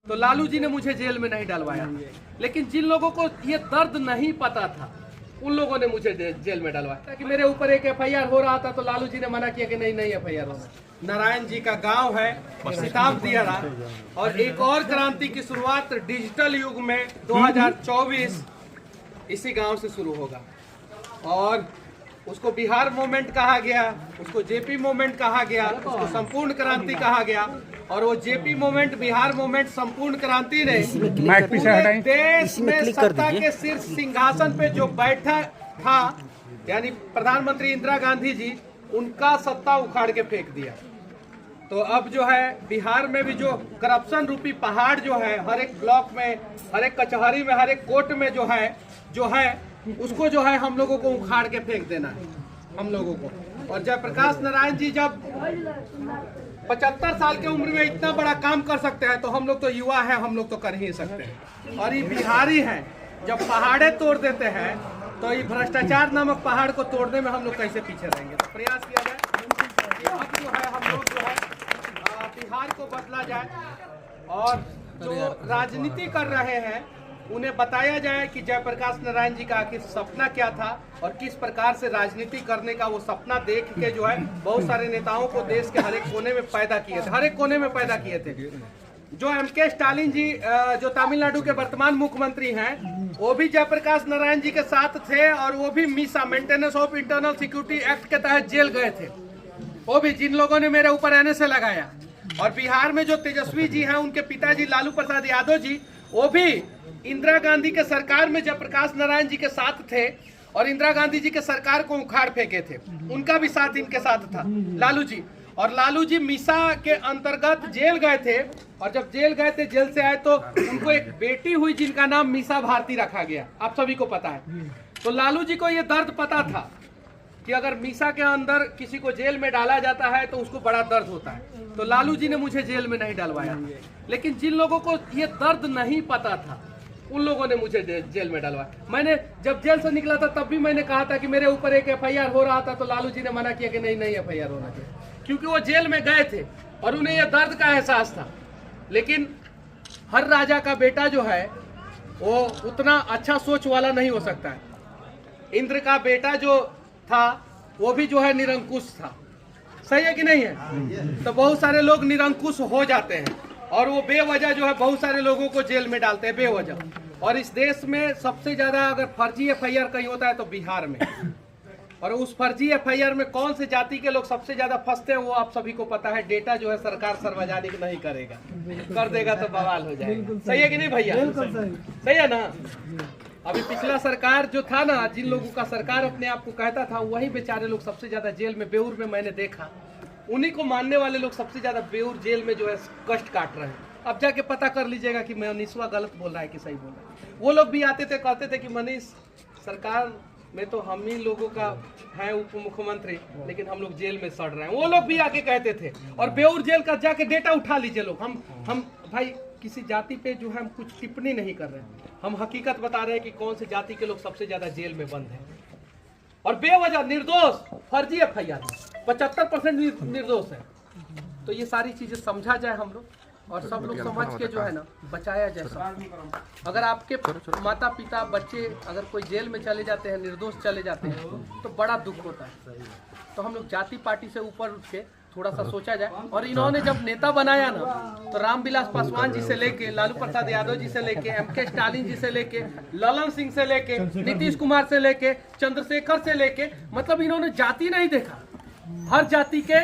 तो लालू जी ने मुझे जेल में नहीं डलवाया, लेकिन जिन लोगों को ये दर्द नहीं पता था उन लोगों ने मुझे जेल में डलवाया। कि मेरे ऊपर एक एफआईआर हो रहा था तो लालू जी ने मना किया कि नहीं एफआईआर होना। नारायण जी का गांव है सिताब दियारा, और एक और क्रांति की शुरुआत डिजिटल युग में 2024 इसी गांव से शुरू होगा। और उसको बिहार मूवमेंट कहा गया, उसको जेपी मूवमेंट कहा गया, उसको संपूर्ण क्रांति कहा गया। और वो जेपी मूवमेंट, बिहार मूवमेंट, संपूर्ण क्रांति ने पूरे देश में सत्ता के शीर्ष सिंहासन पे जो बैठा था, यानी प्रधानमंत्री इंदिरा गांधी जी, उनका सत्ता उखाड़ के फेंक दिया। तो अब जो है बिहार में भी जो करप्शन रूपी पहाड़ जो है, हर एक ब्लॉक में, हर एक कचहरी में, हर एक कोर्ट में जो है उसको जो है हम लोगों को उखाड़ के फेंक देना है हम लोगों को। और जयप्रकाश नारायण जी जब 75 साल की उम्र में इतना बड़ा काम कर सकते हैं तो हम लोग तो युवा हैं, हम लोग तो कर ही सकते हैं। और ये बिहारी हैं, जब पहाड़े तोड़ देते हैं तो ये भ्रष्टाचार नामक पहाड़ को तोड़ने में हम लोग कैसे पीछे रहेंगे। तो प्रयास किया जाए अब जो है हम लोग जो है बिहार को बदला जाए, और जो राजनीति कर रहे हैं उन्हें बताया जाए कि जयप्रकाश नारायण जी का आखिर सपना क्या था और किस प्रकार से राजनीति करने का वो सपना देख के जो है बहुत सारे नेताओं को देश के हर एक कोने में पैदा किए थे, हर एक कोने में पैदा किए थे। जो एमके स्टालिन जी जो तमिलनाडु के वर्तमान मुख्यमंत्री हैं, वो भी जयप्रकाश नारायण जी के साथ थे, और वो भी Misa, maintenance of internal security act के तहत जेल गए थे। वो भी जिन लोगों ने मेरे ऊपर एनएसए लगाया। और बिहार में जो तेजस्वी जी हैं, उनके पिताजी लालू प्रसाद यादव जी, वो भी इंदिरा गांधी के सरकार में जयप्रकाश नारायण जी के साथ थे और इंदिरा गांधी जी के सरकार को उखाड़ फेंके थे। उनका भी साथ इनके साथ था लालू जी। और लालू जी मीसा के अंतर्गत जेल गए थे, और जब जेल गए थे, जेल से आए तो उनको एक बेटी हुई जिनका नाम मीसा भारती रखा गया, आप सभी को पता है। तो लालू जी को ये दर्द पता था कि अगर मीसा के अंदर किसी को जेल में डाला जाता है तो उसको बड़ा दर्द होता है। तो लालू जी ने मुझे जेल में नहीं डलवाया, लेकिन जिन लोगों को ये दर्द नहीं पता था उन लोगों ने मुझे जेल में डलवाया। मैंने जब जेल से निकला था तब भी मैंने कहा था कि मेरे ऊपर एक एफआईआर हो रहा था तो लालू जी ने मना किया कि नहीं एफआईआर होना चाहिए, क्योंकि वो जेल में गए थे और उन्हें यह दर्द का एहसास था। लेकिन हर राजा का बेटा जो है वो उतना अच्छा सोच वाला नहीं हो सकता है। इंद्र का बेटा जो था वो भी जो है निरंकुश था, सही है कि नहीं है। तो बहुत सारे लोग निरंकुश हो जाते हैं और वो बेवजह जो है बहुत सारे लोगों को जेल में डालते हैं बेवजह। और इस देश में सबसे ज्यादा अगर फर्जी एफआईआर कहीं होता है तो बिहार में। और उस फर्जी एफआईआर में कौन से जाति के लोग सबसे ज्यादा फंसते हैं वो आप सभी को पता है। डेटा जो है सरकार सार्वजनिक नहीं करेगा, कर देगा तो बवाल हो जाएगा। सही है कि नहीं भैया, सही है ना। अभी पिछला सरकार जो था ना, जिन लोगों का सरकार अपने आप को कहता था, वही बेचारे लोग सबसे ज्यादा जेल में, बेऊर में मैंने देखा, उन्हीं को मानने वाले लोग सबसे ज्यादा बेऊर जेल में जो है कष्ट काट रहे हैं। अब जाके पता कर लीजिएगा कि मनीषवा गलत बोल रहा है कि सही बोल रहा है। वो लोग भी आते थे, कहते थे कि मनीष, सरकार में तो हम ही लोगों का है उप मुख्यमंत्री, लेकिन हम लोग जेल में सड़ रहे हैं। वो लोग भी आके कहते थे। और बेऊर जेल का जाके डेटा उठा लीजिए लोग। हम भाई किसी जाति पे जो है हम कुछ टिप्पणी नहीं कर रहे हैं, हम हकीकत बता रहे हैं कि कौन से जाति के लोग सबसे ज्यादा जेल में बंद हैं और बेवजह निर्दोष। फर्जी एफआईआर 75% निर्दोष है। तो ये सारी चीजें समझा जाए हम लोग, और सब लोग समझ के जो है ना बचाया जाए सब। अगर आपके माता पिता बच्चे अगर कोई जेल में चले जाते हैं, निर्दोष चले जाते हैं, तो बड़ा दुख होता है। तो हम लोग जाति पार्टी से ऊपर उठ के थोड़ा सा सोचा जाए। और इन्होंने जब नेता बनाया ना, तो रामविलास पासवान जी से लेके, लालू प्रसाद यादव जी से लेके, एमके स्टालिन जी से लेके, ललन सिंह से लेके, नीतीश कुमार से लेके, चंद्रशेखर से लेके, मतलब इन्होंने जाति नहीं देखा, हर जाति के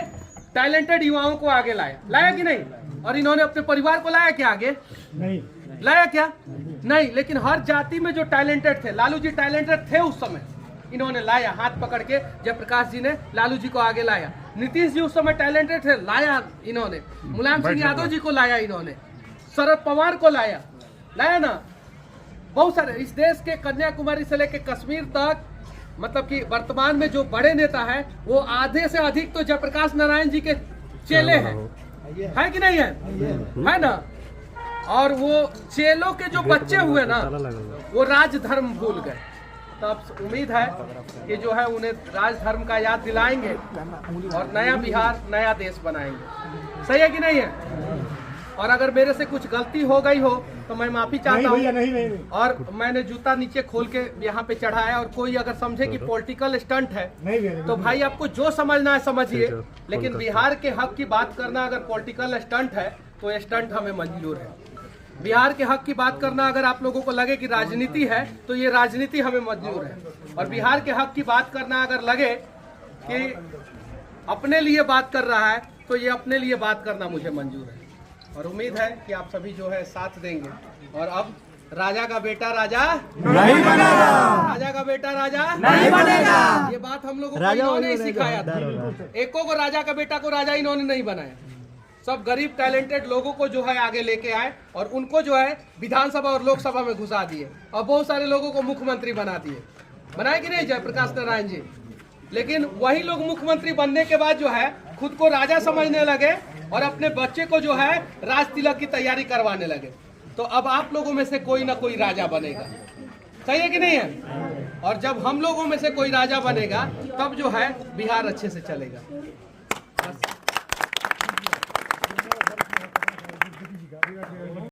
टैलेंटेड युवाओं को आगे लाया कि नहीं। और इन्होंने अपने परिवार को लाया क्या आगे? नहीं लाया क्या? नहीं। लेकिन हर जाति में जो टैलेंटेड थे, लालू जी टैलेंटेड थे उस समय, इन्होंने लाया हाथ पकड़ के। जयप्रकाश जी ने लालू जी को आगे लाया। नीतीश जी उस समय टैलेंटेड थे, लाया इन्होंने। मुलायम सिंह यादव जी को लाया इन्होंने, शरद पवार को लाया ना। बहुत सारे इस देश के कन्याकुमारी से लेके कश्मीर तक, मतलब कि वर्तमान में जो बड़े नेता है वो आधे से अधिक तो जयप्रकाश नारायण जी के चेले हैं, है कि नहीं है ना। और वो चेलों के जो बच्चे हुए ना, वो राजधर्म भूल गए। तो अब उम्मीद है कि जो है उन्हें राजधर्म का याद दिलाएंगे और नया बिहार, नया देश बनाएंगे। सही है कि नहीं है? और अगर मेरे से कुछ गलती हो गई हो तो मैं माफी चाहता हूँ। नहीं। और मैंने जूता नीचे खोल के यहाँ पे चढ़ाया, और कोई अगर समझे कि पॉलिटिकल स्टंट है तो भाई आपको जो समझना है समझिए, लेकिन बिहार के हक की बात करना अगर पॉलिटिकल स्टंट है तो ये स्टंट हमें मंजूर है। बिहार के हक की बात करना अगर आप लोगों को लगे कि राजनीति है तो ये राजनीति हमें मंजूर है। और बिहार के हक की बात करना अगर लगे कि अपने लिए बात कर रहा है तो ये अपने लिए बात करना मुझे मंजूर है। और उम्मीद है कि आप सभी जो है साथ देंगे। और अब राजा का बेटा राजा नहीं बनेगा, राजा का बेटा राजा नहीं बनेगा। ये बात हम लोगों को इन्होंने ही सिखाया था। एको को राजा का बेटा को राजा इन्होंने नहीं बनाया। सब गरीब टैलेंटेड लोगों को जो है आगे लेके आए और उनको जो है विधानसभा और लोकसभा में घुसा दिए और बहुत सारे लोगों को मुख्यमंत्री बना दिए। बनाए कि नहीं जयप्रकाश नारायण जी? लेकिन वही लोग मुख्यमंत्री बनने के बाद जो है खुद को राजा समझने लगे और अपने बच्चे को जो है राज तिलक की तैयारी करवाने लगे। तो अब आप लोगों में से कोई ना कोई राजा बनेगा, सही है कि नहीं है? और जब हम लोगों में से कोई राजा बनेगा तब जो है बिहार अच्छे से चलेगा।